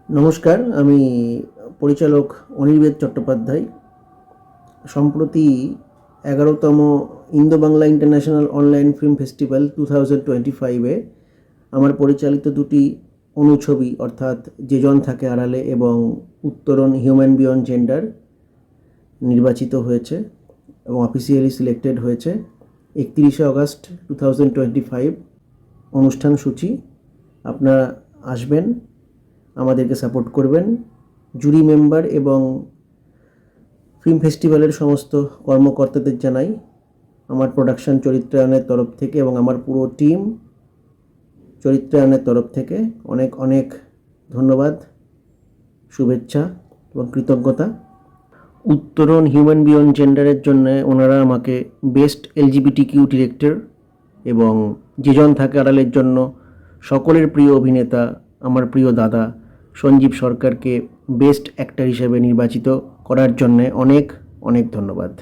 নমস্কার, আমি পরিচালক অনির্বেদ চট্টোপাধ্যায়। সম্প্রতি 11তম Indo Bangla international online film festival 2025-এ আমার পরিচালিত দুটি অনুছবি অর্থাৎ যে জন থাকে আড়ালে এবং উত্তরণ হিউম্যান বিয়ন্ড জেন্ডার নির্বাচিত হয়েছে এবং অফিসিয়ালি সিলেক্টেড হয়েছে। 31শে অগাস্ট 2025 অনুষ্ঠান সূচি। আপনারা আসবেন, আমাদেরকে সাপোর্ট করবেন। জুরি মেম্বার এবং ফিল্ম ফেস্টিভ্যালের সমস্ত কর্মকর্তাদের জানাই আমার প্রোডাকশন চরিত্রায়নের তরফ থেকে এবং আমার পুরো টিম চরিত্রায়নের তরফ থেকে অনেক অনেক ধন্যবাদ, শুভেচ্ছা এবং কৃতজ্ঞতা। উত্তরণ হিউম্যান বিয়ন্ড জেন্ডারের জন্য ওনারা আমাকে বেস্ট LGBTQ ডিরেক্টর এবং যে জন থাকে আড়ালের জন্য সকলের প্রিয় অভিনেতা আমার প্রিয় দাদা সঞ্জীব সরকারকে বেস্ট অ্যাক্টর হিসেবে নির্বাচিত করার জন্য অনেক অনেক ধন্যবাদ।